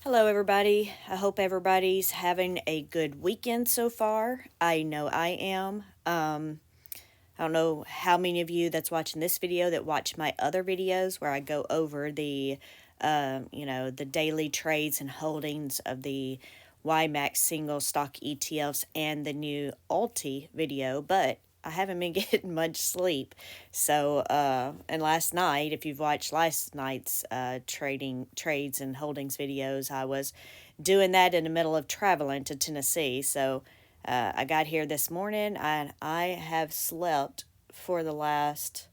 Hello, everybody. I hope everybody's having a good weekend so far. I know I am. I don't know how many of you that's watching this video that watch my other videos where I go over the daily trades and holdings of the YMAX single stock ETFs and the new Alti video, but I haven't been getting much sleep. And last night, if you've watched last night's trading trades and holdings videos, I was doing that in the middle of traveling to Tennessee. I got here this morning and I have slept for the last,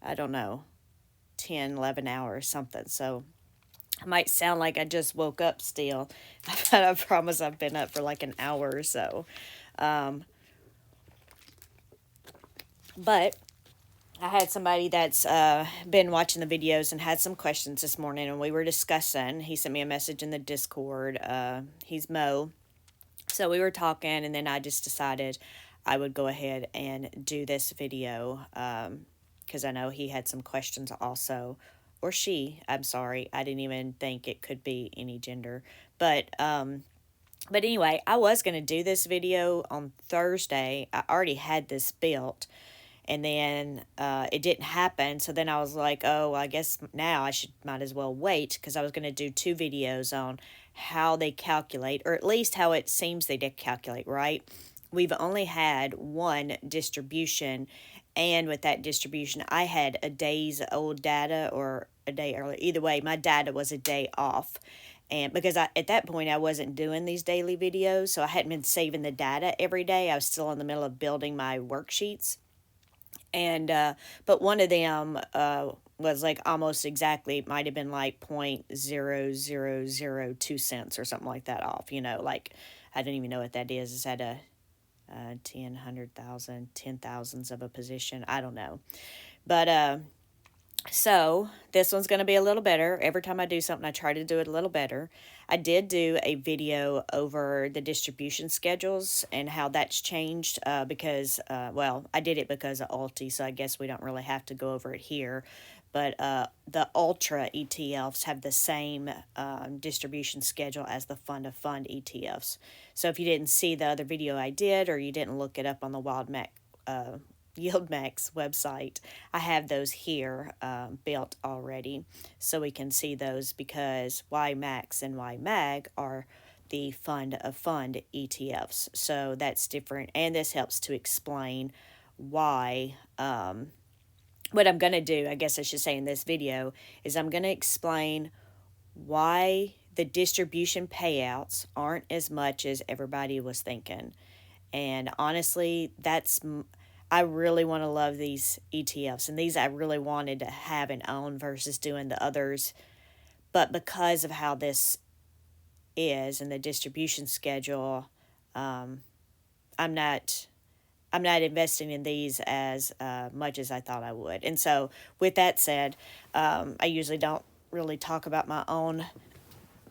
I don't know, 10, 11 hours, something. So I might sound like I just woke up still, but I promise I've been up for like an hour or so. Um, but I had somebody that's been watching the videos and had some questions this morning, and we were discussing. He sent me a message in the Discord. He's Mo. So we were talking, and then I just decided I would go ahead and do this video because I know he had some questions also. Or she, I'm sorry. I didn't even think it could be any gender. But anyway, I was going to do this video on Thursday. I already had this built and then it didn't happen. So then I was like, oh, I guess now might as well wait because I was going to do two videos on how they calculate, or at least how it seems they did calculate, right? We've only had one distribution, and with that distribution, I had a day's old data or a day early. Either way, my data was a day off. And because at that point I wasn't doing these daily videos, so I hadn't been saving the data every day. I was still in the middle of building my worksheets. And but one of them was like almost exactly, it might have been like 0.0002 cents or something like that off, like I don't even know what that is. Is that a 10, 100,000, 10,000s of a position? I don't know. But this one's going to be a little better. Every time I do something, I try to do it a little better. I did do a video over the distribution schedules and how that's changed because I did it because of Alti, so I guess we don't really have to go over it here. But the Ultra ETFs have the same distribution schedule as the fund of fund ETFs. So if you didn't see the other video I did, or you didn't look it up on the YieldMax website, I have those here built already, so we can see those because YMAX and YMAG are the fund of fund ETFs. So that's different, and this helps to explain why. What I'm going to do, I guess I should say in this video, is I'm going to explain why the distribution payouts aren't as much as everybody was thinking. And honestly, I really want to love these ETFs, and these I really wanted to have and own versus doing the others. But because of how this is and the distribution schedule, I'm not investing in these as much as I thought I would. And so, with that said, I usually don't really talk about my own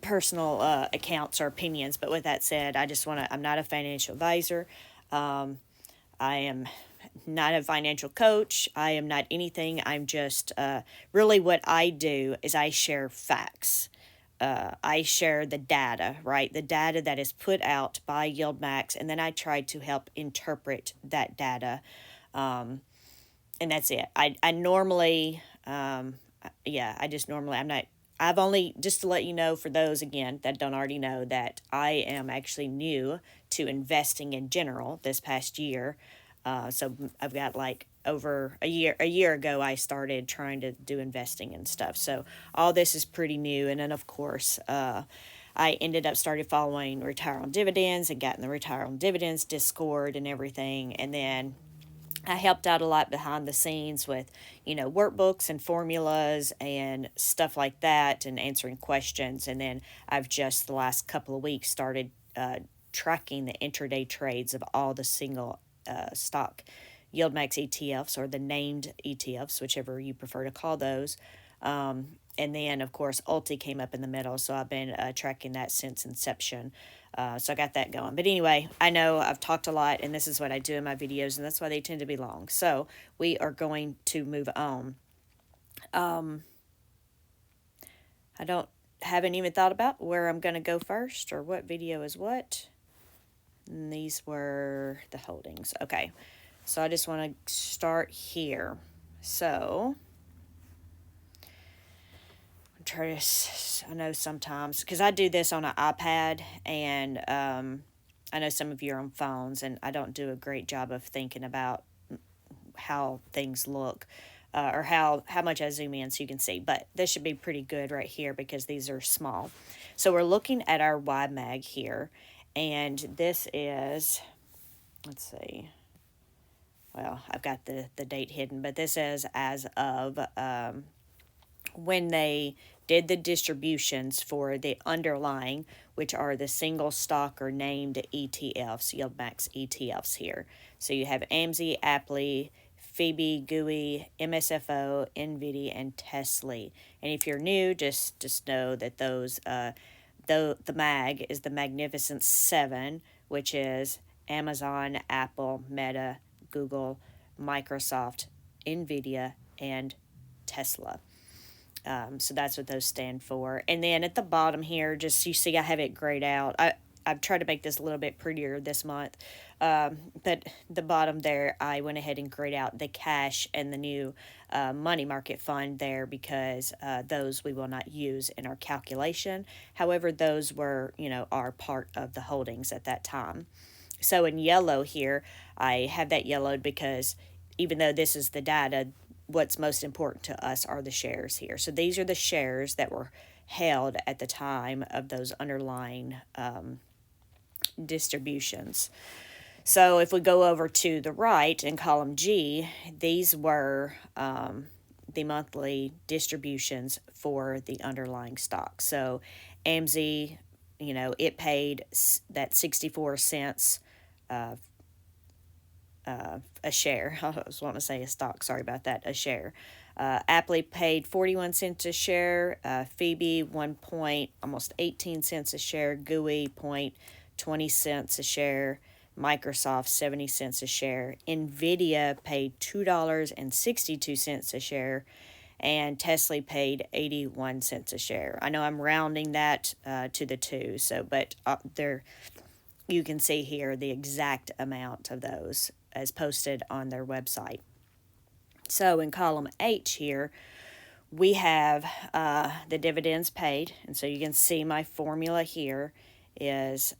personal accounts or opinions. But with that said, I'm not a financial advisor. I am not a financial coach. I am not anything. I'm just really what I do is I share facts. I share the data, right? The data that is put out by YieldMax, and then I try to help interpret that data. And that's it. I normally, I just normally, I've only, just to let you know, for those again that don't already know, that I am actually new to investing in general this past year. So I've got like over a year ago, I started trying to do investing and stuff. So all this is pretty new. And then, of course, I ended up started following Retire on Dividends and got in the Retire on Dividends Discord and everything. And then I helped out a lot behind the scenes with, workbooks and formulas and stuff like that and answering questions. And then I've just the last couple of weeks started tracking the intraday trades of all the single stock YieldMax ETFs, or the named ETFs, whichever you prefer to call those. And then, of course, Ulti came up in the middle, so I've been tracking that since inception. So I got that going. But anyway, I know I've talked a lot, and this is what I do in my videos, and that's why they tend to be long. So we are going to move on. I don't haven't even thought about where I'm going to go first or what video is what. And these were the holdings. Okay, so I just want to start here. So try to, I know sometimes, because I do this on an iPad, and I know some of you are on phones, and I don't do a great job of thinking about how things look, or how much I zoom in so you can see. But this should be pretty good right here because these are small. So we're looking at our YMAG here, and this is, let's see, well, I've got the date hidden, but this is as of when they did the distributions for the underlying, which are the single stock or named ETFs, YieldMax ETFs here. So you have AMZ, Apple, Phoebe, GUI, MSFO, NVIDIA, and Tesla. And if you're new, just know that those, the MAG is the Magnificent Seven, which is Amazon, Apple, Meta, Google, Microsoft, NVIDIA, and Tesla. So that's what those stand for. And then at the bottom here, just you see I have it grayed out. I've tried to make this a little bit prettier this month. But the bottom there, I went ahead and grayed out the cash and the new money market fund there because those we will not use in our calculation. However, those were, are part of the holdings at that time. So in yellow here, I have that yellowed because even though this is the data, what's most important to us are the shares here. So these are the shares that were held at the time of those underlying distributions. So if we go over to the right in column G, these were the monthly distributions for the underlying stock. So AMZ, it paid that 64 cents a share. I was wanting to say a stock. Sorry about that. A share. Apple paid 41 cents a share. Phoebe almost 18 cents a share. GUI 20 cents a share. Microsoft 70 cents a share. NVIDIA paid $2.62 a share. And Tesla paid 81 cents a share. I know I'm rounding that to the two, but there you can see here the exact amount of those as posted on their website. So in column H here, we have the dividends paid. And so you can see my formula here is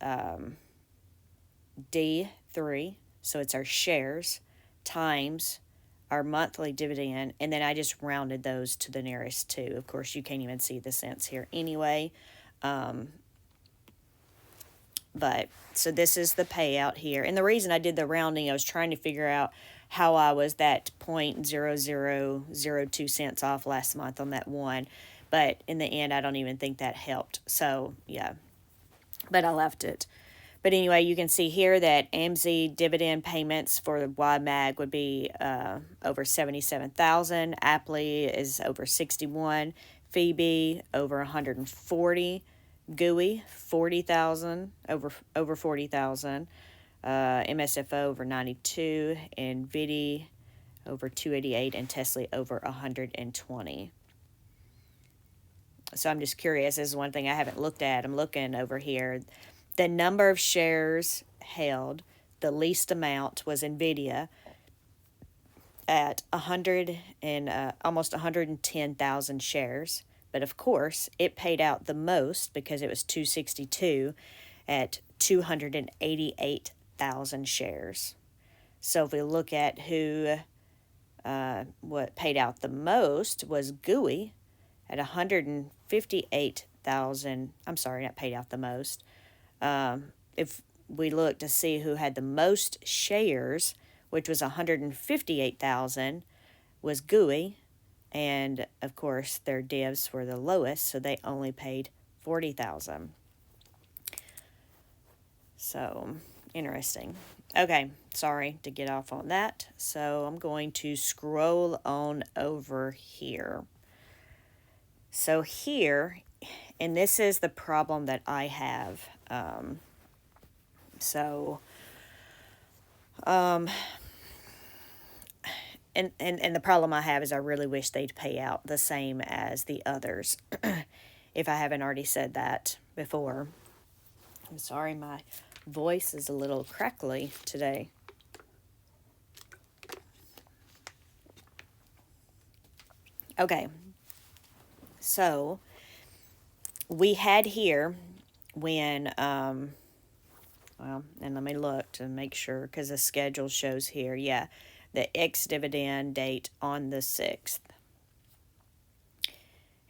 D3. So it's our shares times our monthly dividend. And then I just rounded those to the nearest two. Of course, you can't even see the cents here anyway. But so this is the payout here. And the reason I did the rounding, I was trying to figure out how I was that 0.0002 cents off last month on that one. But in the end, I don't even think that helped. So, yeah. But I left it. But anyway, you can see here that AMZ dividend payments for the YMAG would be over 77,000. Apple is over 61. Phoebe over 140. GUI 40,000, over 40,000. MSFO over 92. NVIDIA over 288, and Tesla over 120. So I'm just curious. This is one thing I haven't looked at. I'm looking over here. The number of shares held, the least amount was NVIDIA at 100 and almost 110,000 shares. But of course, it paid out the most because it was 262 at 288,000 shares. So if we look at what paid out the most was GUI at 158,000. I'm sorry, not paid out the most. If we look to see who had the most shares, which was 158,000, was GUI. And of course, their divs were the lowest, so they only paid 40,000. So interesting. Okay, sorry to get off on that. So I'm going to scroll on over here. So here, and this is the problem that I have. And the problem I have is I really wish they'd pay out the same as the others. if I haven't already said that before. I'm sorry, my voice is a little crackly today. Okay, so we had here when, well, and let me look to make sure because the schedule shows here, yeah, the ex-dividend date on the 6th.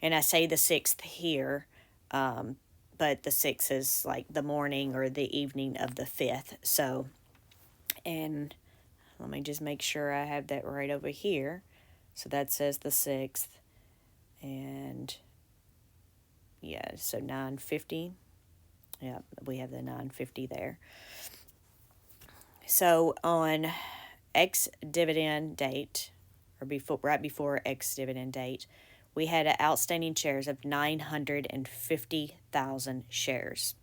And I say the 6th here, but the 6th is like the morning or the evening of the 5th. So, and let me just make sure I have that right over here. So that says the 6th. And yeah, so 9:50. Yeah, we have the 9:50 there. So on ex-dividend date, or right before ex-dividend date, we had outstanding shares of 950,000 shares.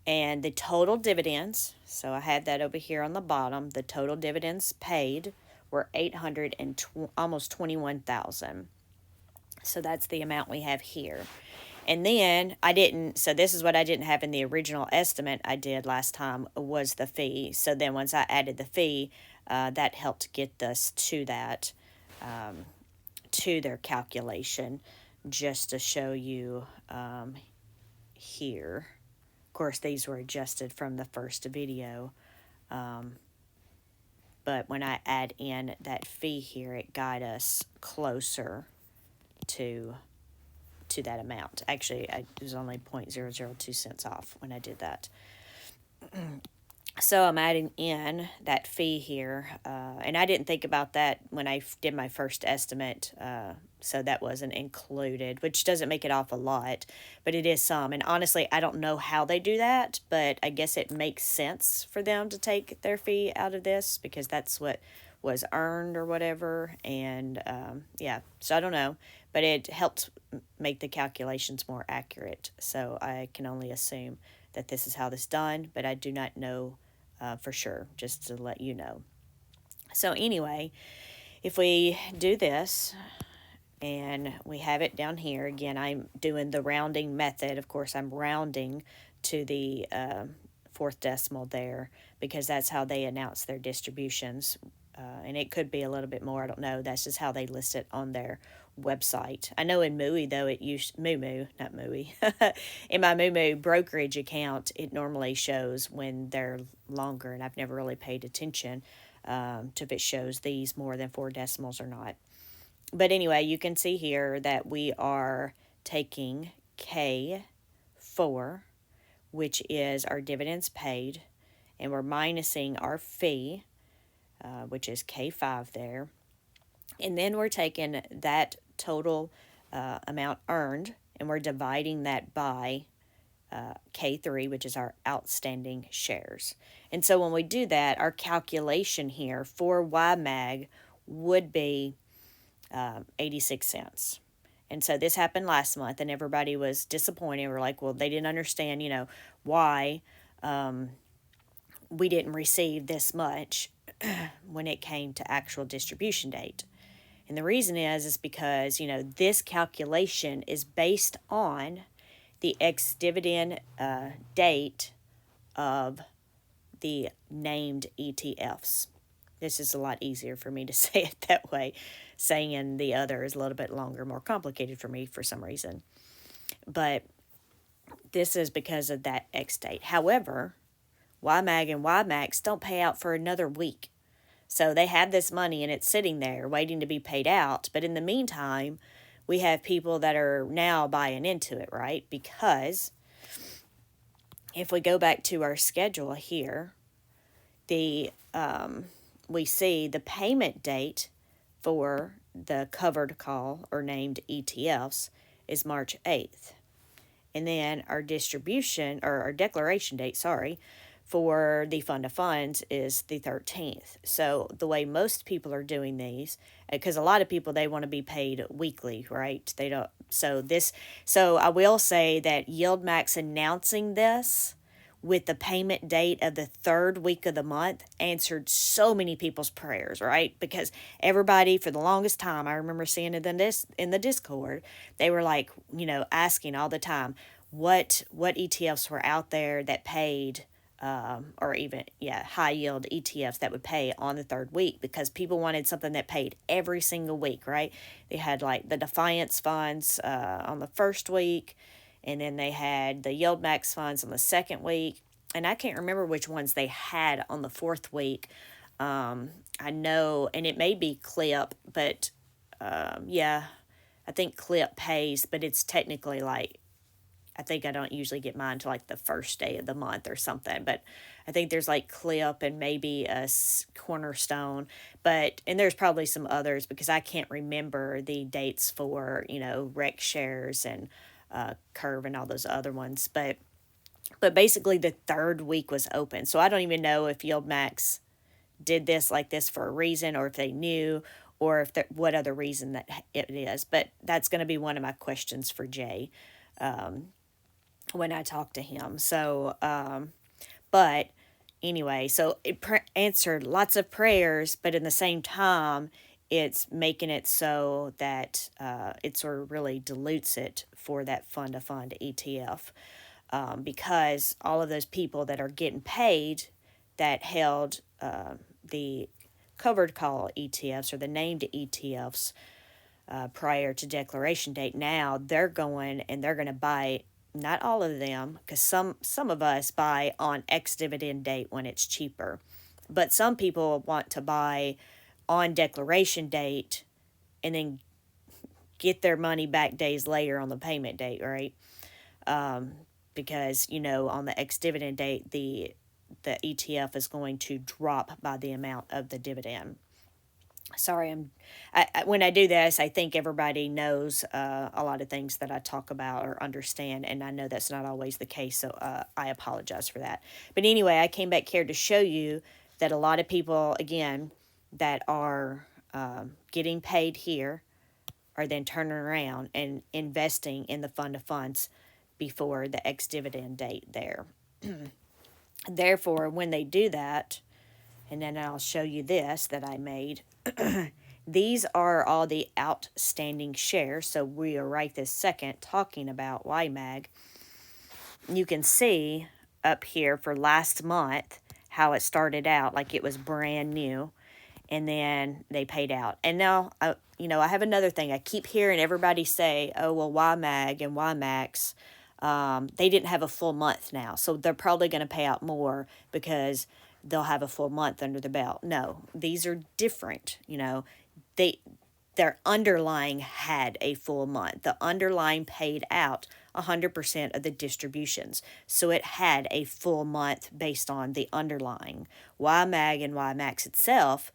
And the total dividends, so I had that over here on the bottom, the total dividends paid were almost 21,000. So that's the amount we have here. And then so this is what I didn't have in the original estimate I did last time was the fee. So then once I added the fee, that helped get us to that, to their calculation, just to show you here. Of course, these were adjusted from the first video. But when I add in that fee here, it got us closer to that amount. Actually, it was only 0.002 cents off when I did that. So I'm adding in that fee here, and I didn't think about that when I did my first estimate, so that wasn't included, which doesn't make it off a lot, but it is some. And honestly, I don't know how they do that, but I guess it makes sense for them to take their fee out of this because that's what was earned or whatever. And yeah, so I don't know, but it helped make the calculations more accurate. So I can only assume that this is how this is done, but I do not know for sure, just to let you know. So anyway, if we do this and we have it down here, again, I'm doing the rounding method. Of course, I'm rounding to the fourth decimal there because that's how they announce their distributions. And it could be a little bit more, I don't know. That's just how they list it on their website. I know in MUI, though, it used Moo, not MUI. In my Moo brokerage account, it normally shows when they're longer, and I've never really paid attention to if it shows these more than 4 decimals or not. But anyway, you can see here that we are taking K4, which is our dividends paid, and we're minusing our fee, which is K5 there. And then we're taking that total amount earned, and we're dividing that by K3, which is our outstanding shares. And so when we do that, our calculation here for YMAG would be 86 cents. And so this happened last month, and everybody was disappointed. We're like, well, they didn't understand, why we didn't receive this much when it came to actual distribution date. And the reason is because, this calculation is based on the ex-dividend date of the named ETFs. This is a lot easier for me to say it that way. Saying the other is a little bit longer, more complicated for me for some reason. But this is because of that X date. However, YMAG and YMAX don't pay out for another week. So they have this money and it's sitting there waiting to be paid out. But in the meantime, we have people that are now buying into it, right? Because if we go back to our schedule here, we see the payment date for the covered call or named ETFs is March 8th. And then our distribution, or our declaration date, for the fund of funds is the 13th. So the way most people are doing these, because a lot of people, they want to be paid weekly, right? They don't. So I will say that YieldMax announcing this with the payment date of the third week of the month answered so many people's prayers, right? Because everybody, for the longest time, I remember seeing it in the Discord, they were like, asking all the time what ETFs were out there that paid, or even, high yield ETFs that would pay on the third week, because people wanted something that paid every single week, right? They had like the Defiance funds on the first week, and then they had the YieldMax funds on the second week. And I can't remember which ones they had on the fourth week. I know, and it may be Clip, but I think Clip pays, but it's technically like, I think I don't usually get mine till like the first day of the month or something. But I think there's like Clip and maybe a Cornerstone. And there's probably some others because I can't remember the dates for, Rec Shares and Curve and all those other ones. But basically the third week was open. So I don't even know if YieldMax did this like this for a reason, or if they knew, or if what other reason that it is. But that's going to be one of my questions for Jay when I talk to him. So, but anyway, so it answered lots of prayers, but in the same time, it's making it so that it sort of really dilutes it for that fund-to-fund ETF, because all of those people that are getting paid that held the covered call ETFs or the named ETFs prior to declaration date, now they're going and they're going to buy. Not all of them, because some of us buy on ex-dividend date when it's cheaper. But some people want to buy on declaration date and then get their money back days later on the payment date, right? Because, on the ex-dividend date, the ETF is going to drop by the amount of the dividend. Sorry, when I do this, I think everybody knows a lot of things that I talk about or understand, and I know that's not always the case, so I apologize for that. But anyway, I came back here to show you that a lot of people, again, that are getting paid here are then turning around and investing in the fund of funds before the ex-dividend date there. Therefore, when they do that, and then I'll show you this that I made. These are all the outstanding shares. So we are right this second talking about YMAG. You can see up here for last month how it started out like it was brand new, and then they paid out. And now, I have another thing. I keep hearing everybody say, oh, well, YMAG and YMAX, they didn't have a full month now. So they're probably going to pay out more because they'll have a full month under the belt. No, these are different. Their underlying had a full month. The underlying paid out 100% of the distributions. So it had a full month based on the underlying. YMAG and YMAX itself,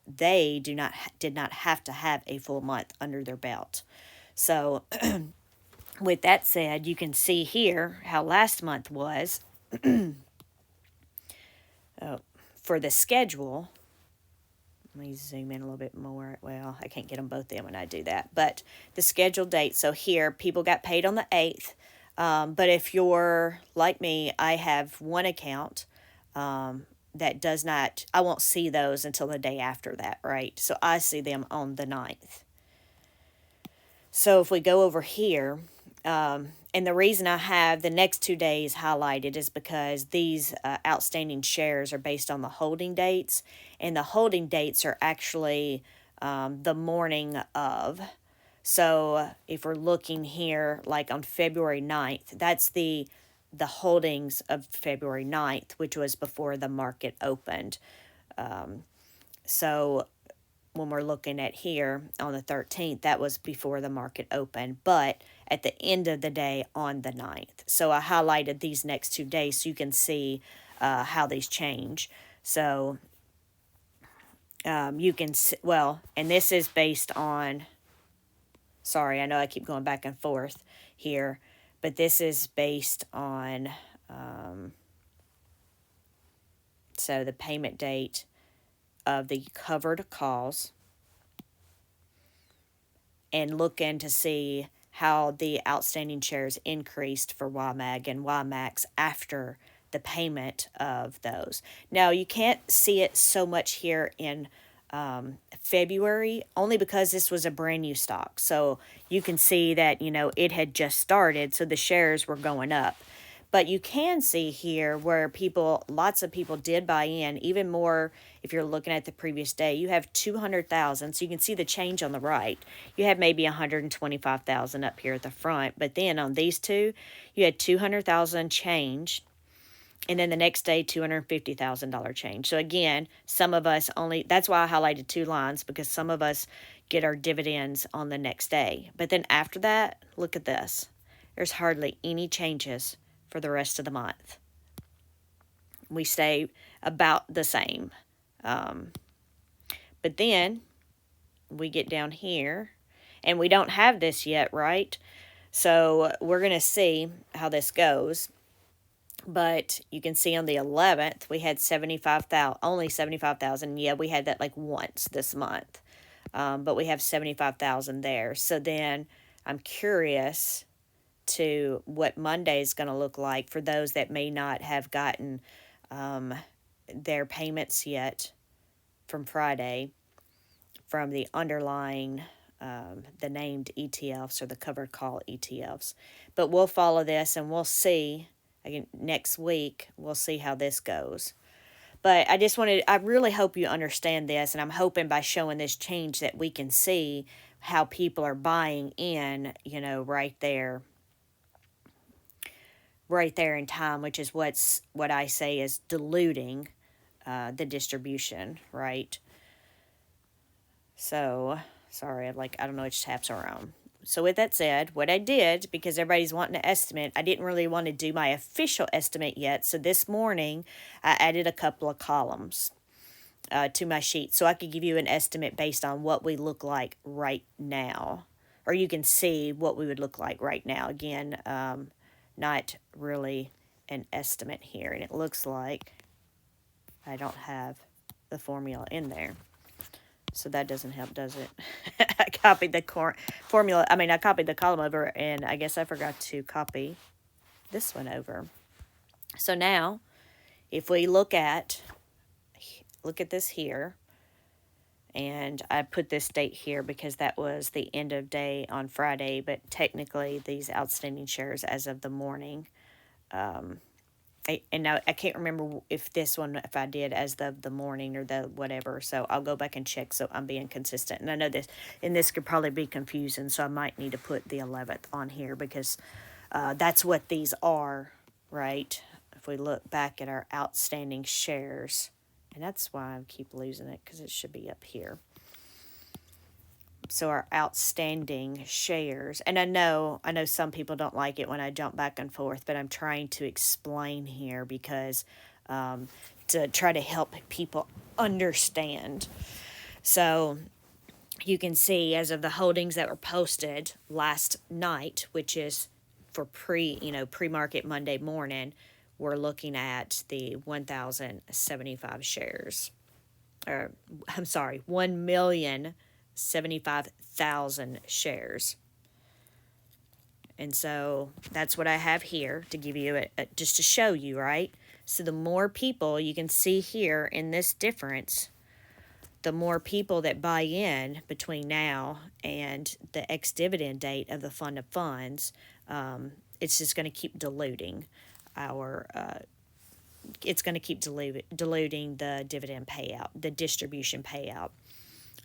they did not have to have a full month under their belt. So with that said, you can see here how last month was. For the schedule, let me zoom in a little bit more. Well, I can't get them both in when I do that. But the scheduled date, so here, people got paid on the 8th. But if you're like me, I have one account that does not, I won't see those until the day after that, right? So I see them on the 9th. So if we go over here, and the reason I have the next 2 days highlighted is because these outstanding shares are based on the holding dates, and the holding dates are actually the morning of. So if we're looking here, like on February 9th, that's the holdings of February 9th, which was before the market opened. So when we're looking at here on the 13th, that was before the market opened, but at the end of the day on the 9th. So I highlighted these next 2 days so you can see how these change. So you can see, well, and this is based on, sorry, I know I keep going back and forth here, but this is based on, so the payment date of the covered calls, and looking to see how the outstanding shares increased for YMAG and YMAX after the payment of those. Now, you can't see it so much here in February, only because this was a brand new stock. So you can see that, it had just started, so the shares were going up. But you can see here where lots of people did buy in, even more if you're looking at the previous day. You have 200,000, so you can see the change on the right. You have maybe 125,000 up here at the front, but then on these two, you had 200,000 change, and then the next day, $250,000 change. So again, some of us that's why I highlighted 2 lines, because some of us get our dividends on the next day. But then after that, look at this. There's hardly any changes for the rest of the month. We stay about the same. But then we get down here, and we don't have this yet, right? So we're going to see how this goes. But you can see on the 11th, we had 75,000, only 75,000. Yeah, we had that like once this month. But we have 75,000 there. So then I'm curious to what Monday is going to look like for those that may not have gotten their payments yet from Friday from the underlying, the named ETFs or the covered call ETFs. But we'll follow this and we'll see. Again, next week, we'll see how this goes. But I really hope you understand this, and I'm hoping by showing this change that we can see how people are buying in, right there in time, which is what I say is diluting the distribution, right? So, sorry, I don't know which tabs are on. So with that said, what I did, because everybody's wanting an estimate, I didn't really want to do my official estimate yet. So this morning, I added a couple of columns to my sheet so I could give you an estimate based on what we look like right now. Or you can see what we would look like right now. Again, not really an estimate here. And it looks like I don't have the formula in there. So that doesn't help, does it? I copied the formula. I copied the column over, and I guess I forgot to copy this one over. So now, if we look at this here, and I put this date here because that was the end of day on Friday, but technically these outstanding shares as of the morning. And now I can't remember if I did as the morning or the whatever, so I'll go back and check so I'm being consistent. And I know this could probably be confusing, so I might need to put the 11th on here because that's what these are, right? If we look back at our outstanding shares, and that's why I keep losing it because it should be up here. So our outstanding shares, and I know some people don't like it when I jump back and forth, but I'm trying to explain here because to try to help people understand. So you can see as of the holdings that were posted last night, which is for pre-market Monday morning, we're looking at the 1,075 shares. Or I'm sorry, 1,075,000 shares. And so that's what I have here to give you just to show you, right? So the more people you can see here in this difference, the more people that buy in between now and the ex-dividend date of the fund of funds, it's just going to keep diluting it's going to keep diluting the dividend payout, the distribution payout.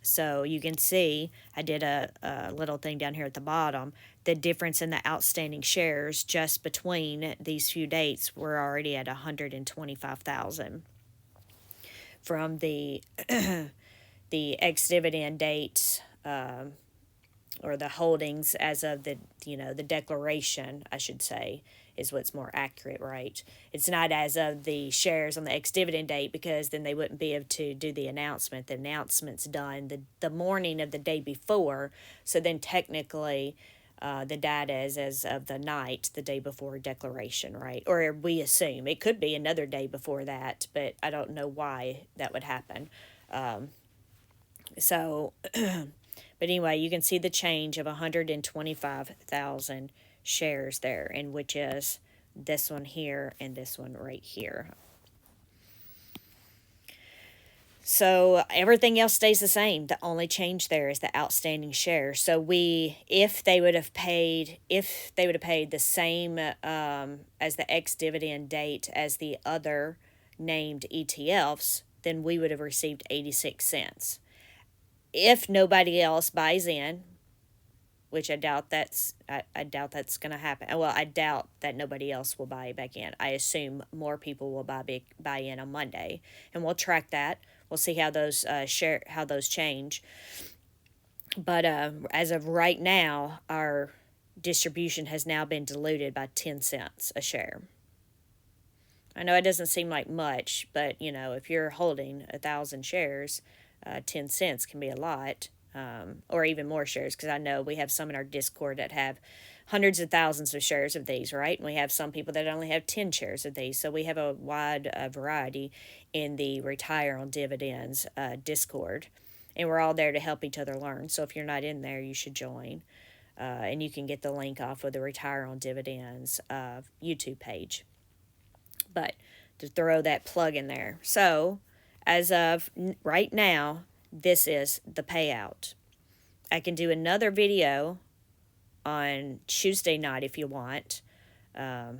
So you can see I did a little thing down here at the bottom. The difference in the outstanding shares just between these few dates, we're already at 125,000 from the the ex-dividend dates or the holdings as of the declaration, I should say, is what's more accurate, right? It's not as of the shares on the ex-dividend date because then they wouldn't be able to do the announcement. The announcement's done the morning of the day before, so then technically the data is as of the night, the day before declaration, right? Or we assume. It could be another day before that, but I don't know why that would happen. But anyway, you can see the change of 125,000 shares there, and which is this one here, and this one right here. So everything else stays the same. The only change there is the outstanding shares. So if they would have paid the same as the ex-dividend date as the other named ETFs, then we would have received 86 cents. If nobody else buys in, which I doubt that's going to happen. Well, I doubt that nobody else will buy back in. I assume more people will buy in on Monday, and we'll track that. We'll see how those change. But as of right now, our distribution has now been diluted by 10 cents a share. I know it doesn't seem like much, but if you're holding 1,000 shares, 10 cents can be a lot. Or even more shares, because I know we have some in our Discord that have hundreds of thousands of shares of these, right? And we have some people that only have 10 shares of these. So we have a wide variety in the Retire on Dividends Discord. And we're all there to help each other learn. So if you're not in there, you should join. And you can get the link off of the Retire on Dividends YouTube page. But to throw that plug in there. So as of right now, this is the payout. I can do another video on Tuesday night if you want. So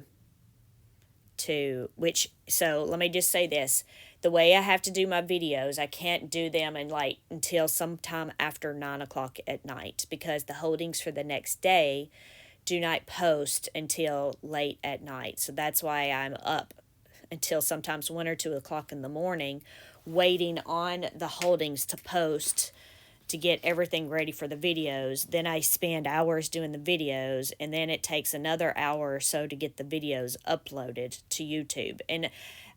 let me just say this. The way I have to do my videos, I can't do them until sometime after 9 o'clock at night, because the holdings for the next day do not post until late at night. So that's why I'm up until sometimes 1 or 2 o'clock in the morning waiting on the holdings to post to get everything ready for the videos. Then I spend hours doing the videos, and then it takes another hour or so to get the videos uploaded to YouTube. And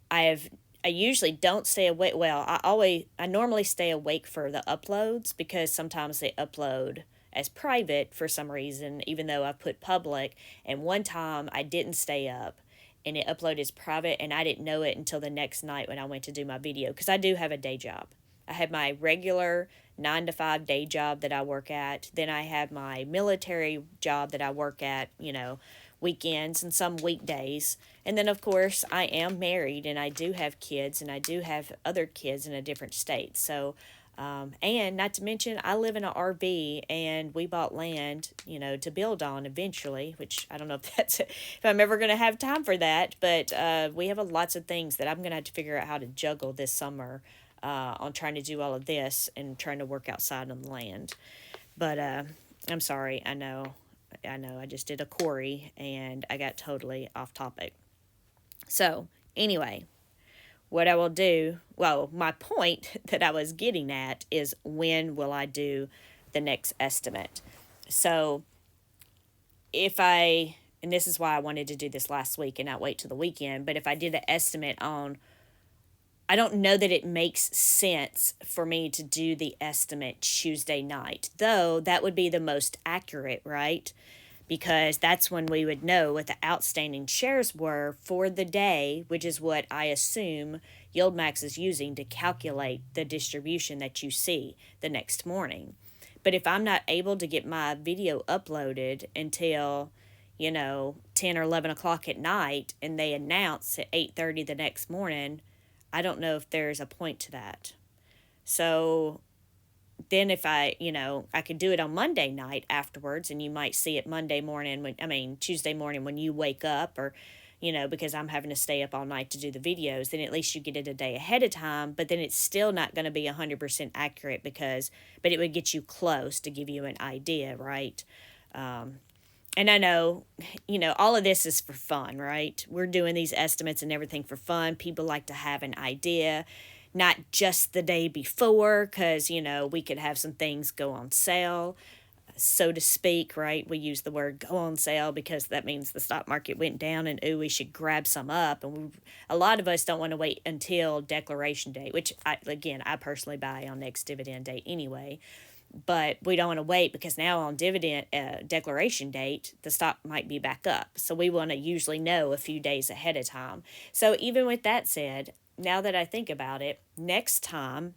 I usually don't stay awake. Well, I normally stay awake for the uploads, because sometimes they upload as private for some reason, even though I put public. And one time I didn't stay up, and it uploaded as private, and I didn't know it until the next night when I went to do my video, because I do have a day job. I have my regular 9 to 5 day job that I work at. Then I have my military job that I work at, weekends and some weekdays. And then, of course, I am married, and I do have kids, and I do have other kids in a different state. So, and not to mention, I live in an RV, and we bought land, to build on eventually, which I don't know if I'm ever going to have time for that. But we have lots of things that I'm going to have to figure out how to juggle this summer on trying to do all of this and trying to work outside on the land. But I'm sorry, I know, I just did a Corey, and I got totally off topic. So, anyway, what I will do, my point that I was getting at is, when will I do the next estimate? So, and this is why I wanted to do this last week and not wait till the weekend, but if I did an estimate I don't know that it makes sense for me to do the estimate Tuesday night, though that would be the most accurate, right? Because that's when we would know what the outstanding shares were for the day, which is what I assume YieldMax is using to calculate the distribution that you see the next morning. But if I'm not able to get my video uploaded until 10 or 11 o'clock at night, and they announce at 8:30 the next morning, I don't know if there's a point to that. So then if I could do it on Monday night afterwards, and you might see it Tuesday morning when you wake up, or, because I'm having to stay up all night to do the videos, then at least you get it a day ahead of time. But then it's still not going to be 100% accurate, but it would get you close to give you an idea, right? And I know, all of this is for fun, right? We're doing these estimates and everything for fun. People like to have an idea, not just the day before, because, we could have some things go on sale, so to speak, right? We use the word go on sale because that means the stock market went down, and, we should grab some up. And a lot of us don't want to wait until declaration date, which, I personally buy on next dividend date anyway. But we don't want to wait, because now on dividend declaration date, the stock might be back up. So we want to usually know a few days ahead of time. So even with that said, now that I think about it, next time,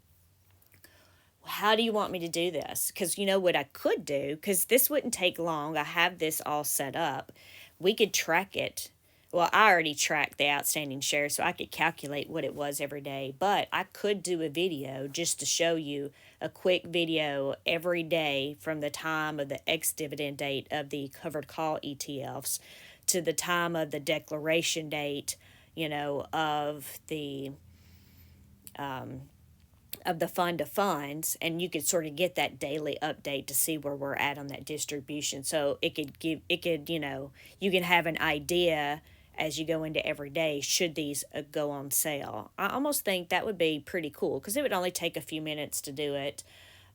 how do you want me to do this? Because what I could do, because this wouldn't take long. I have this all set up. We could track it well, I already tracked the outstanding shares, so I could calculate what it was every day. But I could do a video just to show you a quick video every day from the time of the ex-dividend date of the covered call ETFs to the time of the declaration date, of the fund of funds, and you could sort of get that daily update to see where we're at on that distribution. So you can have an idea as you go into every day should these go on sale. I almost think that would be pretty cool because it would only take a few minutes to do it.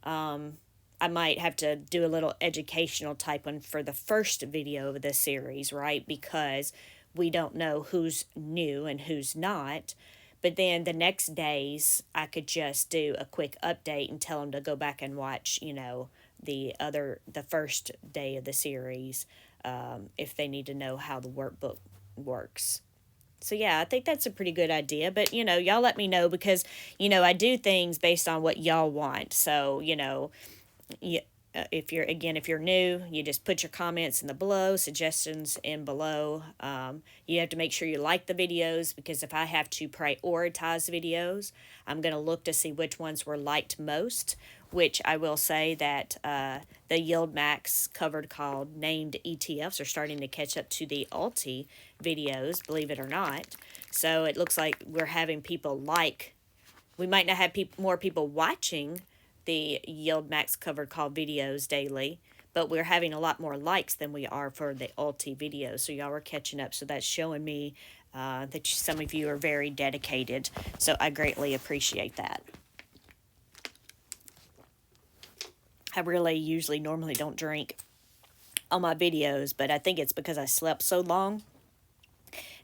I might have to do a little educational type one for the first video of the series, right? Because we don't know who's new and who's not. But then the next days, I could just do a quick update and tell them to go back and watch, the first day of the series, if they need to know how the workbook works. So yeah, I think that's a pretty good idea. But y'all let me know because I do things based on what y'all want. So yeah, if you're new, you just put your comments in the below, suggestions in below. You have to make sure you like the videos because if I have to prioritize videos, I'm going to look to see which ones were liked most, which I will say that the YieldMax covered call named ETFs are starting to catch up to the Alti videos, believe it or not. So it looks like we're having people we might not have more people watching the YieldMax covered call videos daily, but we're having a lot more likes than we are for the Alti videos. So y'all are catching up. So that's showing me that some of you are very dedicated. So I greatly appreciate that. I really normally don't drink on my videos, but I think it's because I slept so long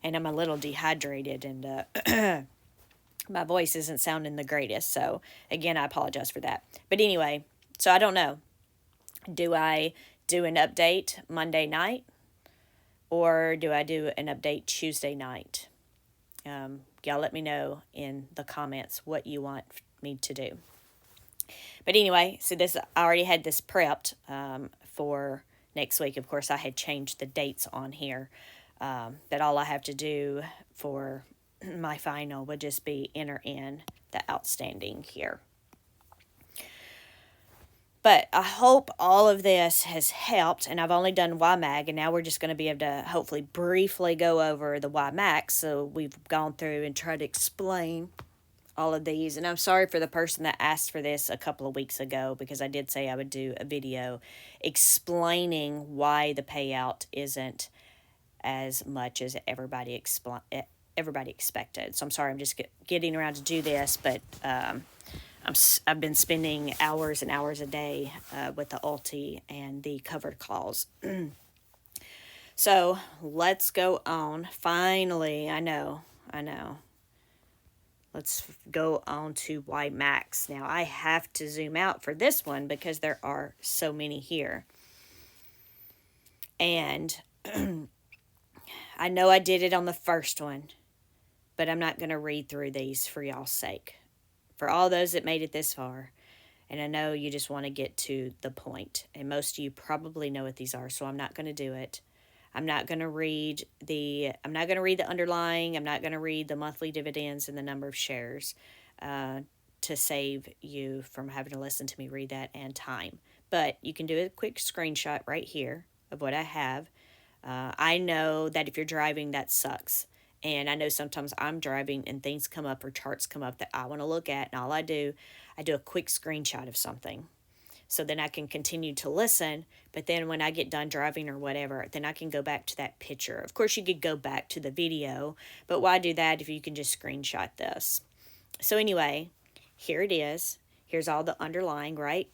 and I'm a little dehydrated and my voice isn't sounding the greatest. So again, I apologize for that. But anyway, so I don't know. Do I do an update Monday night or do I do an update Tuesday night? Y'all let me know in the comments what you want me to do. But anyway, so I already had this prepped for next week. Of course, I had changed the dates on here. That all I have to do for my final would just be enter in the outstanding here. But I hope all of this has helped, and I've only done YMAG, and now we're just going to be able to hopefully briefly go over the YMAX. So we've gone through and tried to explain all of these, and I'm sorry for the person that asked for this a couple of weeks ago because I did say I would do a video explaining why the payout isn't as much as everybody expected. So I'm sorry, I'm just getting around to do this, but I've been spending hours and hours a day with the Alti and the covered calls. So let's go on. Finally, I know. Let's go on to YMAX. Now I have to zoom out for this one because there are so many here. And I know I did it on the first one, but I'm not going to read through these for y'all's sake. For all those that made it this far, and I know you just want to get to the point, and most of you probably know what these are, so I'm not going to do it. I'm not going to read the underlying. I'm not going to read the monthly dividends and the number of shares to save you from having to listen to me read that and time. But you can do a quick screenshot right here of what I have. I know that if you're driving, that sucks. And I know sometimes I'm driving and things come up or charts come up that I want to look at. And all I do a quick screenshot of something. So then I can continue to listen. But then when I get done driving or whatever, then I can go back to that picture. Of course, you could go back to the video. But why do that if you can just screenshot this? So anyway, here it is. Here's all the underlying, right?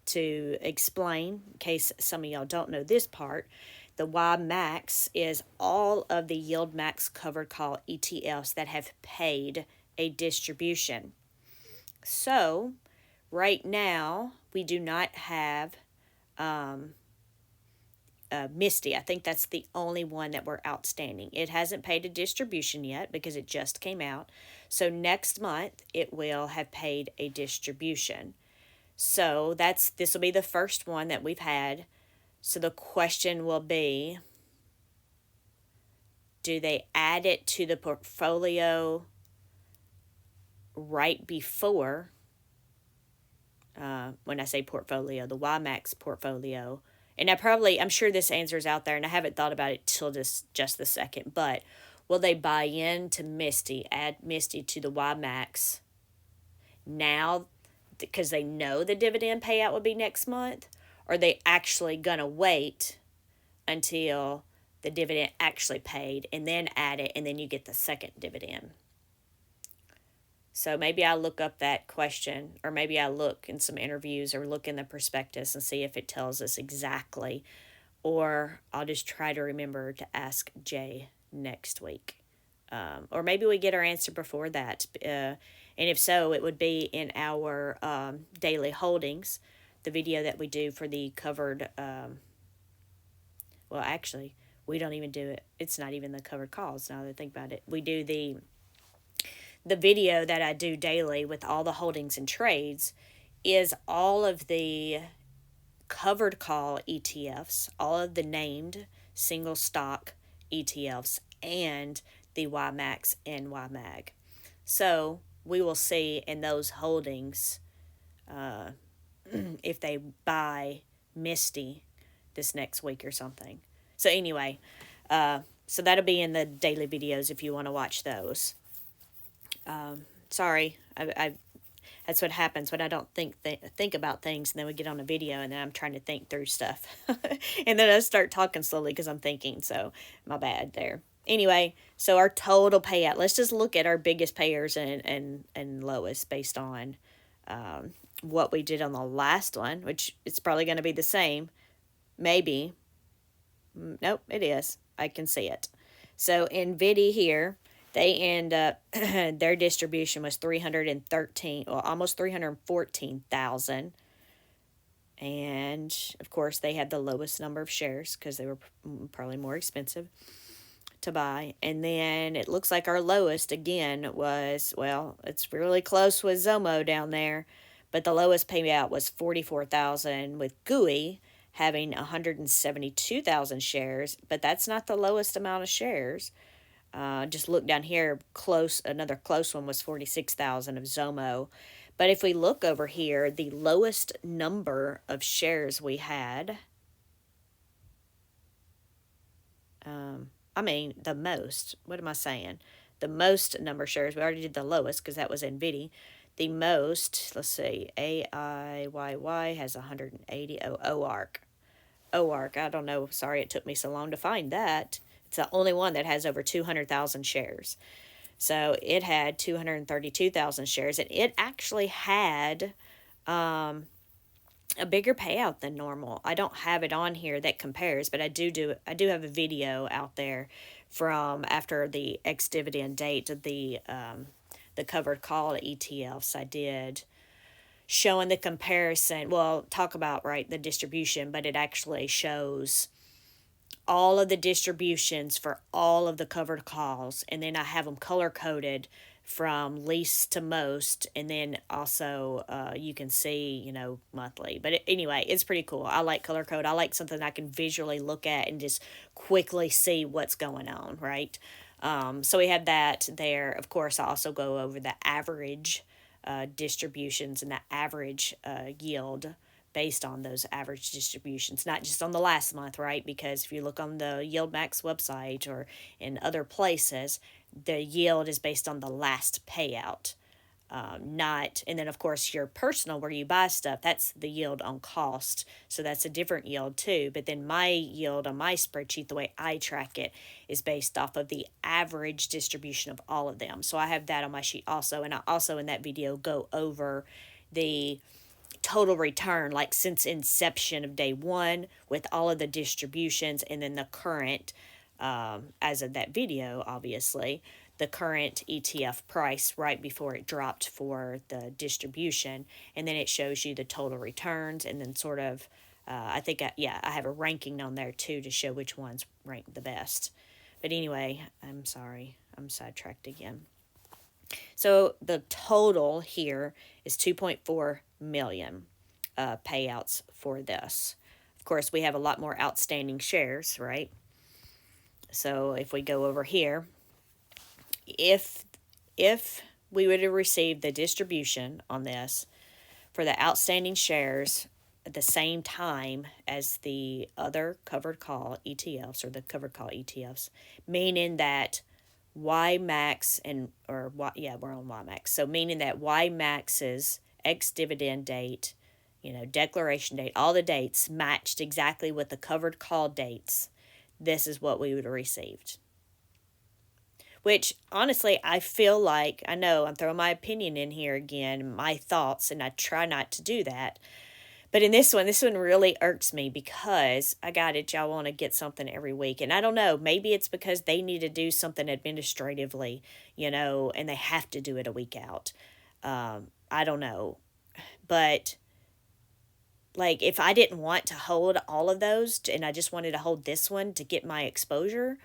To explain, in case some of y'all don't know this part, the YMAX is all of the YieldMax covered call ETFs that have paid a distribution. So right now, we do not have Misty. I think that's the only one that we're outstanding. It hasn't paid a distribution yet because it just came out. So next month, it will have paid a distribution. So this will be the first one that we've had. So the question will be, do they add it to the portfolio right before, when I say portfolio, the YMAX portfolio? And I'm sure this answer's out there, and I haven't thought about it till just the second, but will they buy into Misty, add Misty to the YMAX now because they know the dividend payout will be next month? Or are they actually going to wait until the dividend actually paid and then add it, and then you get the second dividend? So maybe I look up that question, or maybe I look in some interviews or look in the prospectus and see if it tells us exactly. Or I'll just try to remember to ask Jay next week. Or maybe we get our answer before that. And if so, it would be in our daily holdings, the video that we do for the covered. Well, actually, we don't even do it. It's not even the covered calls now that I think about it. We do the video that I do daily with all the holdings and trades is all of the covered call ETFs, all of the named single stock ETFs, and the YMAX and YMAG. So we will see in those holdings if they buy Misty this next week or something. So anyway, so that'll be in the daily videos if you want to watch those. Sorry, I that's what happens when I don't think about things, and then we get on a video, and then I'm trying to think through stuff, and then I start talking slowly because I'm thinking. So my bad there. Anyway, so our total payout. Let's just look at our biggest payers and lowest based on what we did on the last one, which it's probably going to be the same. Maybe. Nope, it is. I can see it. So in VIDI here, they end up, their distribution was 313, well, almost 314,000. And of course, they had the lowest number of shares because they were probably more expensive to buy. And then it looks like our lowest again was, well, it's really close with Zomo down there, but the lowest payout was 44,000 with GUI having 172,000 shares, but that's not the lowest amount of shares. Just look down here, another close one was 46,000 of Zomo. But if we look over here, the lowest number of shares we had, the most, what am I saying? The most number of shares, we already did the lowest because that was NVIDIA. The most, let's see, AIYY has 180, OARC, I don't know, sorry it took me so long to find that. It's the only one that has over 200,000 shares. So it had 232,000 shares, and it actually had a bigger payout than normal. I don't have it on here that compares, but I do have a video out there from after the ex-dividend date of the covered call ETFs I did, showing the comparison. Well, talk about, right, the distribution, but it actually shows all of the distributions for all of the covered calls, and then I have them color coded from least to most, and then also you can see, monthly. But anyway, it's pretty cool. I like color code. I like something I can visually look at and just quickly see what's going on, right? So we had that there. Of course, I also go over the average distributions and the average yield based on those average distributions, not just on the last month, right? Because if you look on the YieldMax website or in other places, the yield is based on the last payout, and then of course your personal where you buy stuff, that's the yield on cost. So that's a different yield too. But then my yield on my spreadsheet, the way I track it, is based off of the average distribution of all of them. So I have that on my sheet also. And I also in that video go over the total return, like since inception of day one with all of the distributions, and then the current, as of that video, obviously, the current ETF price right before it dropped for the distribution. And then it shows you the total returns, and then sort of, I have a ranking on there too to show which ones rank the best. But anyway, I'm sorry, I'm sidetracked again. So the total here is 2.4 million payouts for this. Of course, we have a lot more outstanding shares, right? So if we go over here, if we would have received the distribution on this for the outstanding shares at the same time as the other covered call ETFs, or the covered call ETFs, meaning that YMAX and or yeah, we're on YMAX. So meaning that YMAX's ex dividend date, declaration date, all the dates matched exactly with the covered call dates. This is what we would have received. Which honestly, I feel like, I know I'm throwing my opinion in here again, my thoughts, and I try not to do that. But in this one really irks me because I got it. Y'all want to get something every week. And I don't know, maybe it's because they need to do something administratively, and they have to do it a week out. I don't know. But like, if I didn't want to hold all of those and I just wanted to hold this one to get my exposure,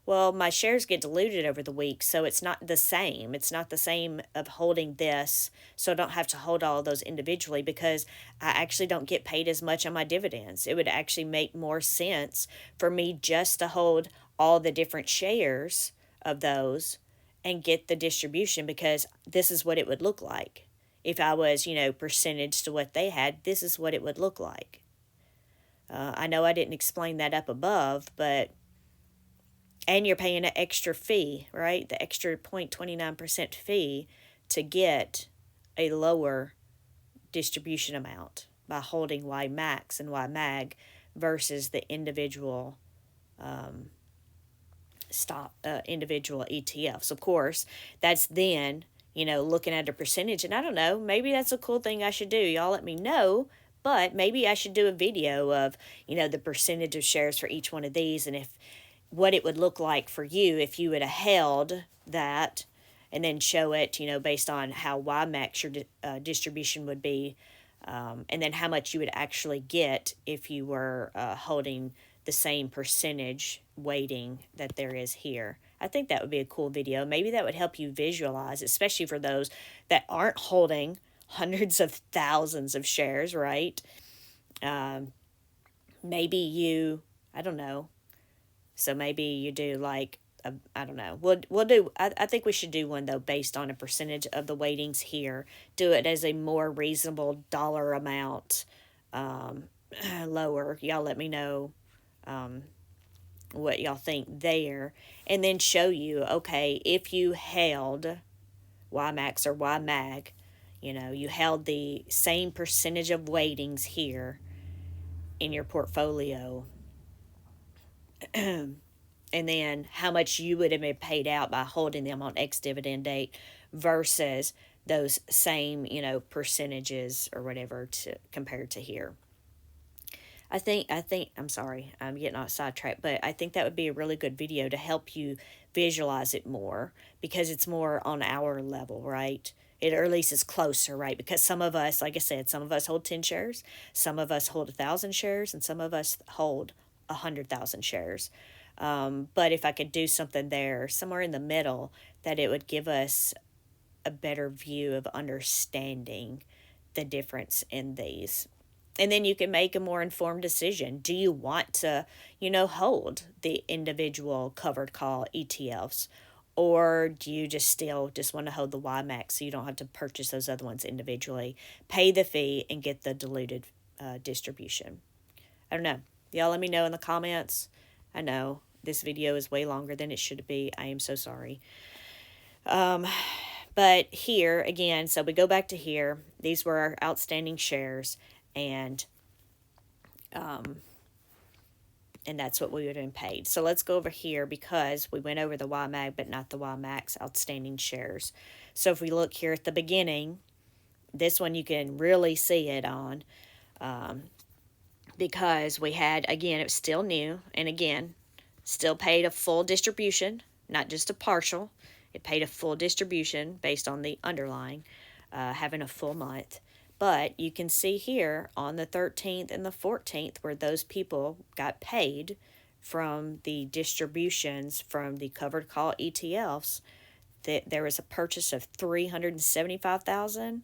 well, my shares get diluted over the week, so it's not the same. It's not the same of holding this, so I don't have to hold all of those individually because I actually don't get paid as much on my dividends. It would actually make more sense for me just to hold all the different shares of those and get the distribution, because this is what it would look like. If I was, percentage to what they had, this is what it would look like. I know I didn't explain that up above, but and you're paying an extra fee, right? The extra 0.29% fee to get a lower distribution amount by holding YMAX and YMAG versus the individual individual ETFs. Of course, that's then, looking at a percentage. And I don't know, maybe that's a cool thing I should do. Y'all let me know. But maybe I should do a video of, the percentage of shares for each one of these, and if what it would look like for you if you would have held that, and then show it, based on how YMAX your distribution would be, and then how much you would actually get if you were holding the same percentage weighting that there is here. I think that would be a cool video. Maybe that would help you visualize, especially for those that aren't holding hundreds of thousands of shares, right? Maybe you, I don't know. So maybe you do like, I don't know. We'll do. I think we should do one though based on a percentage of the weightings here. Do it as a more reasonable dollar amount, lower. Y'all let me know what y'all think there, and then show you, okay, if you held YMAX or YMAG, you held the same percentage of weightings here in your portfolio, and then how much you would have been paid out by holding them on X dividend date versus those same, percentages or whatever to compared to here. I think I'm sorry, I'm getting off sidetracked, but I think that would be a really good video to help you visualize it more, because it's more on our level, right? It, or at least is closer, right? Because some of us, like I said, some of us hold 10 shares, some of us hold 1,000 shares, and some of us hold 100,000 shares. But if I could do something there, somewhere in the middle, that it would give us a better view of understanding the difference in these. And then you can make a more informed decision. Do you want to, hold the individual covered call ETFs? Or do you just want to hold the YMAX so you don't have to purchase those other ones individually, pay the fee, and get the diluted distribution? I don't know. Y'all let me know in the comments. I know this video is way longer than it should be. I am so sorry. But here, again, so we go back to here. These were our outstanding shares, and that's what we would have been paid. So let's go over here, because we went over the YMAG but not the YMAX outstanding shares. So if we look here at the beginning, this one you can really see it on, because we had, again, it was still new, and again, still paid a full distribution, not just a partial. It paid a full distribution based on the underlying, having a full month. But you can see here on the 13th and the 14th where those people got paid from the distributions from the covered call ETFs, that there was a purchase of 375,000,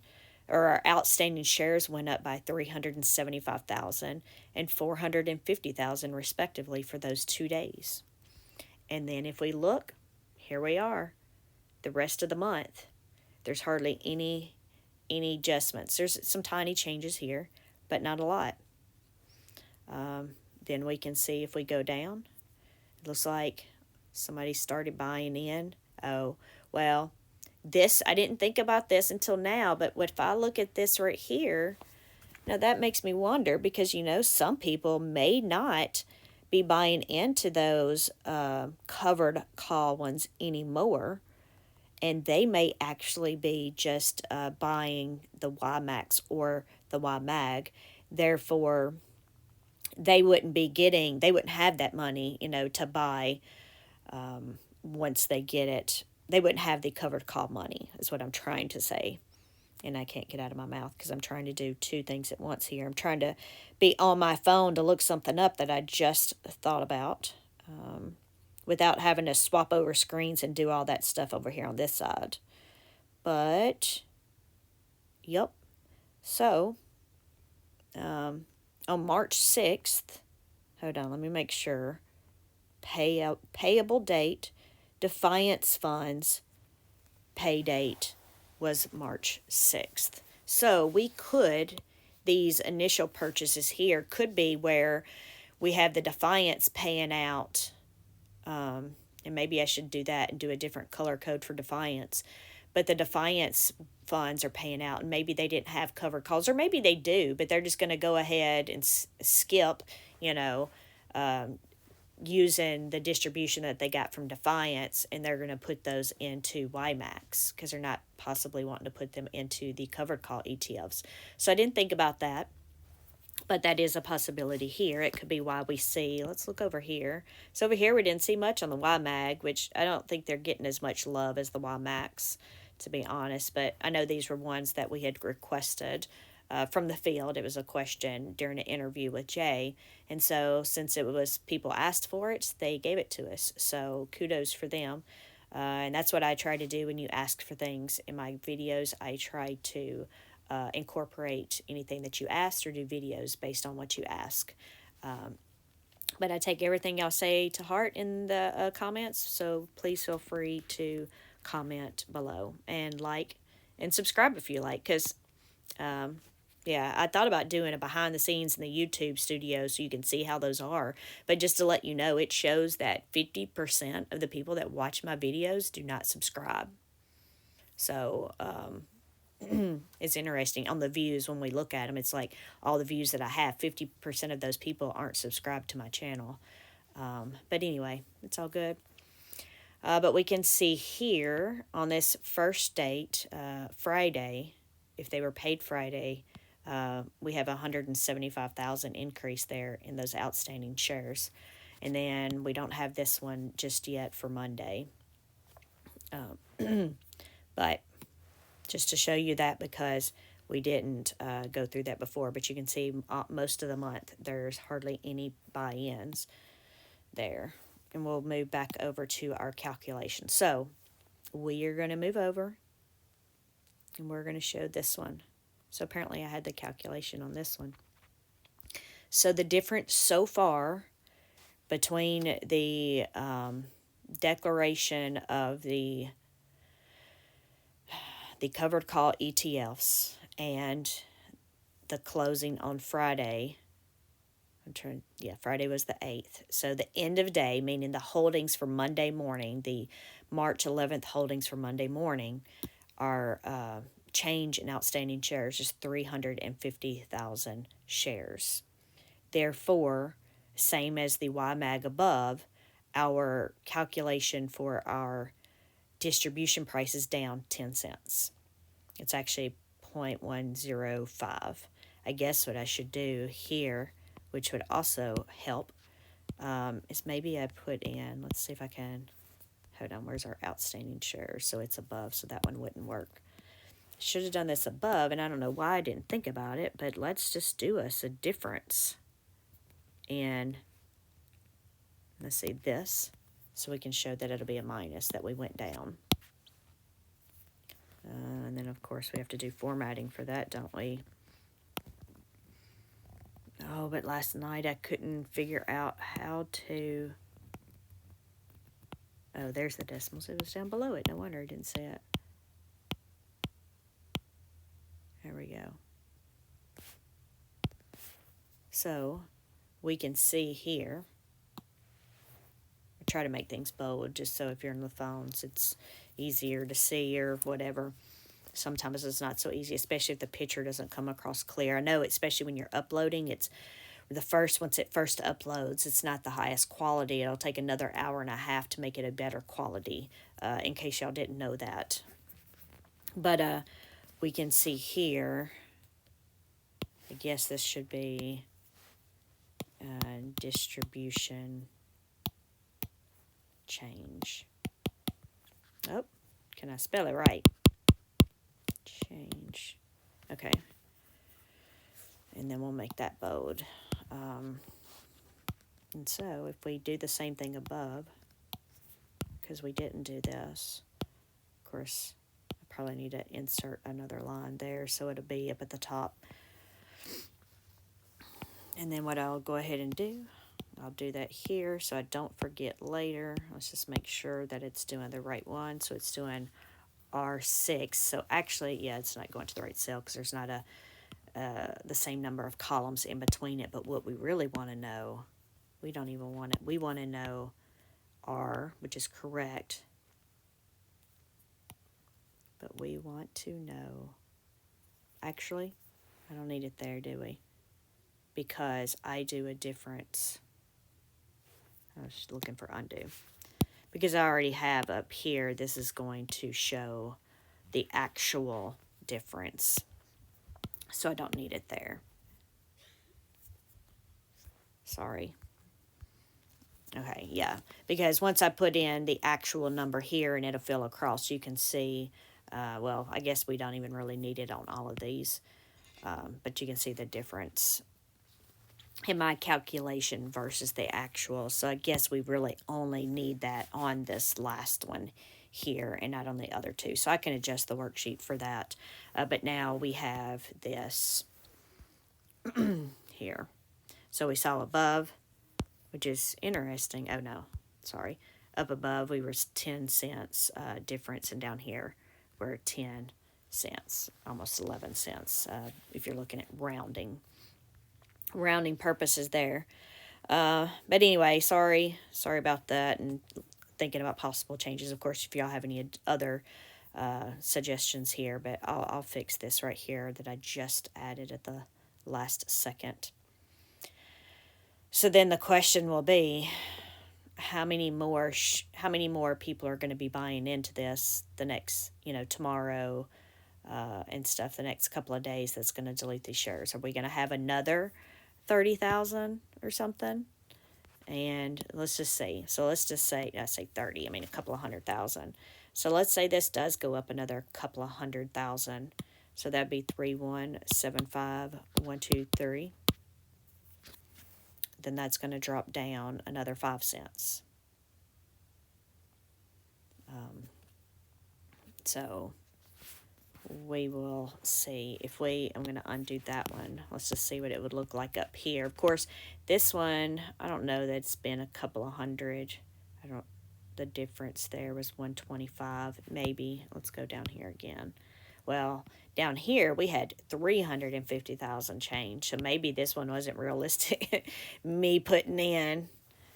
or our outstanding shares went up by 375,000 and 450,000 respectively for those 2 days. And then if we look, here we are, the rest of the month. There's hardly any adjustments. There's some tiny changes here, but not a lot. Then we can see if we go down, it looks like somebody started buying in. Oh, well, this, I didn't think about this until now, but if I look at this right here, now that makes me wonder because, some people may not be buying into those covered call ones anymore, and they may actually be just buying the YMAX or the YMAG. Therefore, they wouldn't have that money, to buy once they get it. They wouldn't have the covered call money, is what I'm trying to say. And I can't get out of my mouth because I'm trying to do two things at once here. I'm trying to be on my phone to look something up that I just thought about without having to swap over screens and do all that stuff over here on this side. But, yep. So, on March 6th, hold on, let me make sure. Payable date, Defiance funds, pay date was March 6th. So these initial purchases here could be where we have the Defiance paying out, and maybe I should do that and do a different color code for Defiance. But the Defiance funds are paying out, and maybe they didn't have covered calls, or maybe they do, but they're just going to go ahead and skip, using the distribution that they got from Defiance, and they're going to put those into YMAX because they're not possibly wanting to put them into the covered call ETFs. So I didn't think about that, but that is a possibility here. It could be why we see, let's look over here. So over here we didn't see much on the YMAG, which I don't think they're getting as much love as the YMAX, to be honest, but I know these were ones that we had requested from the field. It was a question during an interview with Jay, and so since it was people asked for it, they gave it to us, so kudos for them. And that's what I try to do when you ask for things in my videos. I try to incorporate anything that you asked or do videos based on what you ask. But I take everything y'all say to heart in the comments, so please feel free to comment below and like and subscribe if you like, because yeah, I thought about doing a behind the scenes in the YouTube studio so you can see how those are. But just to let you know, it shows that 50% of the people that watch my videos do not subscribe. So it's interesting on the views when we look at them. It's like all the views that I have, 50% of those people aren't subscribed to my channel. But anyway, it's all good. But we can see here on this first date, Friday, if they were paid Friday, we have 175,000 increase there in those outstanding shares. And then we don't have this one just yet for Monday. But just to show you that, because we didn't go through that before, but you can see most of the month there's hardly any buy-ins there. And we'll move back over to our calculation. So we are going to move over, and we're going to show this one. So apparently I had the calculation on this one. So the difference so far between the declaration of the covered call ETFs and the closing on Friday, Friday was the 8th. So the end of day, meaning the holdings for Monday morning, the March 11th holdings for Monday morning, are change in outstanding shares is 350,000 shares. Therefore, same as the YMAG above, our calculation for our distribution price is down 10 cents. It's actually 0.105. I guess what I should do here, which would also help, is maybe I put in, let's see if I can, hold on, where's our outstanding shares? So it's above, so that one wouldn't work. Should have done this above, and I don't know why I didn't think about it, but let's just do us a difference in, let's see, this, so we can show that it'll be a minus, that we went down. And then, of course, we have to do formatting for that, don't we? Oh, but last night I couldn't figure out how to Oh, there's the decimals. It was down below it. No wonder I didn't see it. There we go. So we can see here. I try to make things bold just so if you're on the phones, it's easier to see or whatever. Sometimes it's not so easy, especially if the picture doesn't come across clear. I know, especially when you're uploading, it's once it first uploads, it's not the highest quality. It'll take another hour and a half to make it a better quality, in case y'all didn't know that. But we can see here, I guess this should be distribution change. Oh, can I spell it right? Change. Okay. And then we'll make that bold. And so if we do the same thing above, because we didn't do this, of course, I probably need to insert another line there so it'll be up at the top. And then what I'll go ahead and do, I'll do that here so I don't forget later. Let's just make sure that it's doing the right one. So it's doing R6. So actually, yeah, it's not going to the right cell because there's not the same number of columns in between it. But what we really want to know, we don't even want it. We want to know R, which is correct. But we want to know, actually, I don't need it there, do we? Because I do a difference. I was just looking for undo. Because I already have up here, this is going to show the actual difference. So I don't need it there. Sorry. Okay, yeah. Because once I put in the actual number here and it'll fill across, you can see, well, I guess we don't even really need it on all of these. But you can see the difference in my calculation versus the actual. So I guess we really only need that on this last one here and not on the other two. So I can adjust the worksheet for that. But now we have this here. So we saw above, which is interesting. Oh, no, sorry. Up above, we were 10 cents difference, and down here, we're 10 cents, almost 11 cents, if you're looking at rounding purposes there. But anyway, sorry about that, and thinking about possible changes. Of course, if y'all have any other suggestions here, but I'll fix this right here that I just added at the last second. So then the question will be, how many more people are going to be buying into this the next, tomorrow and stuff, the next couple of days that's going to delete these shares? Are we going to have another 30,000 or something? And let's just say, I say 30, I mean a couple of 100,000. So let's say this does go up another couple of 100,000. So that'd be 3,175,123. Then that's going to drop down another 5 cents. So we will see if I'm going to undo that one. Let's just see what it would look like up here. Of course, this one, I don't know that it's been a couple of hundred. The difference there was 125, maybe. Let's go down here again. Well, down here we had 350,000 change. So maybe this one wasn't realistic, me putting in.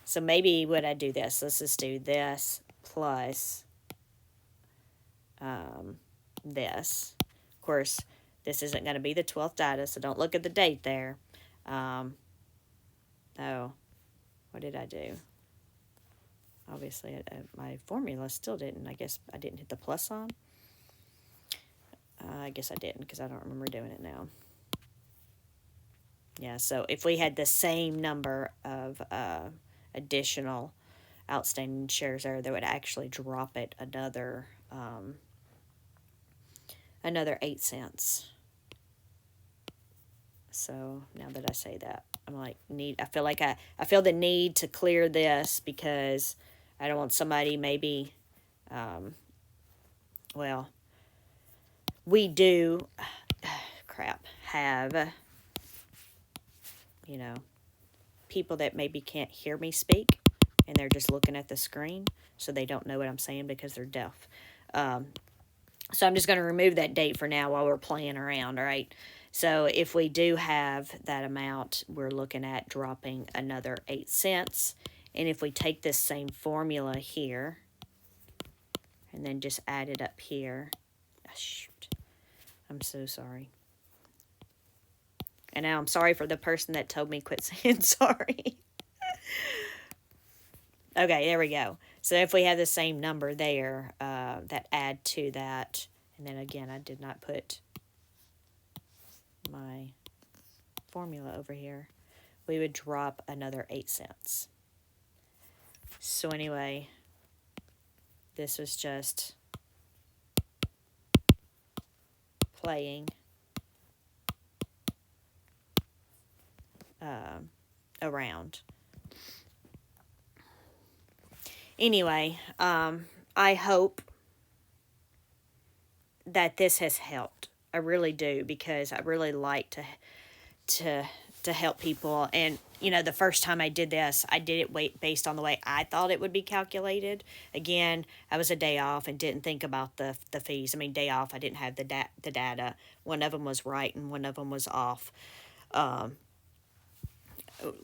So maybe would I do this? Let's just do this plus this. Of course, this isn't going to be the 12th data, so don't look at the date there. Oh, what did I do? Obviously, my formula still didn't. I guess I didn't hit the plus sign. I guess I didn't because I don't remember doing it now. Yeah, so if we had the same number of additional outstanding shares there, that would actually drop it another 8 cents. So now that I say that, I'm like, I feel the need to clear this because I don't want somebody maybe, we do, have, people that maybe can't hear me speak. and they're just looking at the screen, so they don't know what I'm saying because they're deaf. So I'm just going to remove that date for now while we're playing around, all right? So if we do have that amount, we're looking at dropping another 8 cents. And if we take this same formula here and then just add it up here, oh, shoot, I'm so sorry. And now I'm sorry for the person that told me quit saying sorry. Okay, there we go. So if we have the same number there, that add to that, and then again, I did not put my formula over here, we would drop another 8 cents. So anyway, this was just playing around. Anyway, I hope that this has helped. I really do, because I really like to help people. And you know, the first time I did this, I did it based on the way I thought it would be calculated. Again, I was a day off and didn't think about the fees. I mean, day off, I didn't have the data. One of them was right and one of them was off.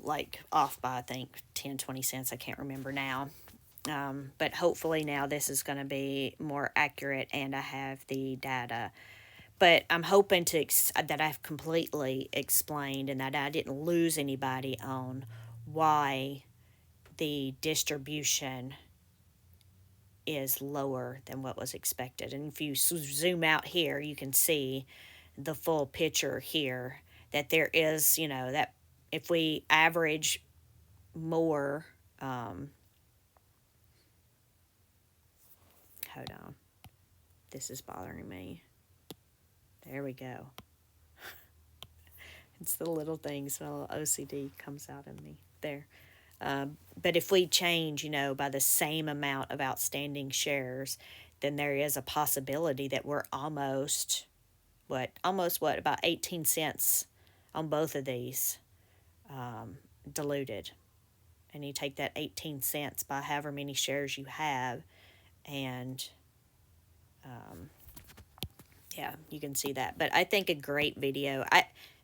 Like off by, I think, 10-20 cents. I can't remember now. But hopefully now this is going to be more accurate and I have the data. But I'm hoping that I've completely explained and that I didn't lose anybody on why the distribution is lower than what was expected. And if you zoom out here, you can see the full picture here, that there is, you know, that if we average more, hold on, this is bothering me. There we go. It's the little things, a little OCD comes out of me there. But if we change, you know, by the same amount of outstanding shares, then there is a possibility that we're almost about 18 cents on both of these diluted. And you take that 18 cents by however many shares you have, and yeah, you can see that. But I think a great video.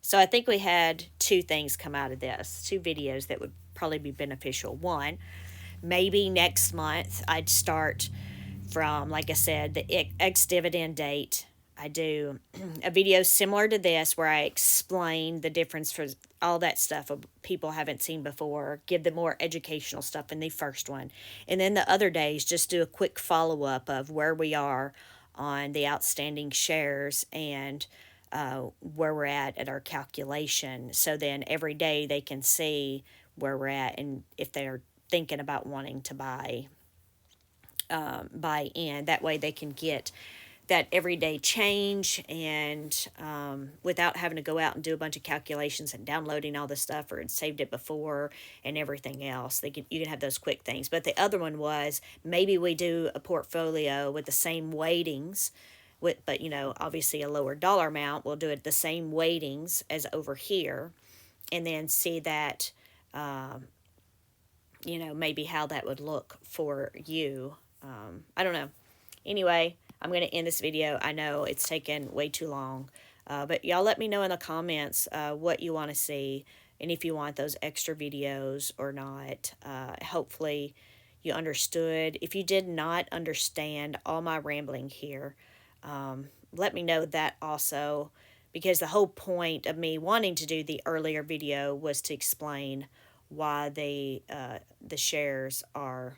So I think we had two things come out of this, two videos that would probably be beneficial. One, maybe next month I'd start from, like I said, the ex-dividend date. I do a video similar to this where I explain the difference for all that stuff people haven't seen before, give them more educational stuff in the first one. And then the other days, just do a quick follow-up of where we are on the outstanding shares and where we're at our calculation. So then every day they can see where we're at, and if they're thinking about wanting to buy in, that way they can get that everyday change, and without having to go out and do a bunch of calculations and downloading all this stuff or had saved it before and everything else. You can have those quick things. But the other one was, maybe we do a portfolio with the same weightings, but you know, obviously a lower dollar amount. We'll do it the same weightings as over here, and then see that you know, maybe how that would look for you. I don't know. Anyway, I'm going to end this video. I know it's taken way too long, but y'all let me know in the comments what you want to see and if you want those extra videos or not. Hopefully you understood. If you did not understand all my rambling here, let me know that also, because the whole point of me wanting to do the earlier video was to explain why the shares are,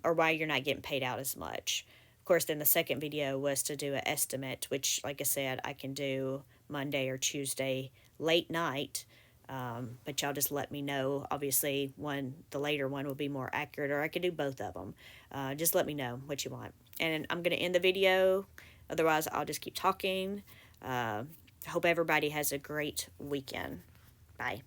or why you're not getting paid out as much. Of course, then the second video was to do an estimate, which, like I said, I can do Monday or Tuesday late night. But y'all just let me know. Obviously, the later one will be more accurate, or I could do both of them. Just let me know what you want. And I'm going to end the video. Otherwise, I'll just keep talking. Hope everybody has a great weekend. Bye.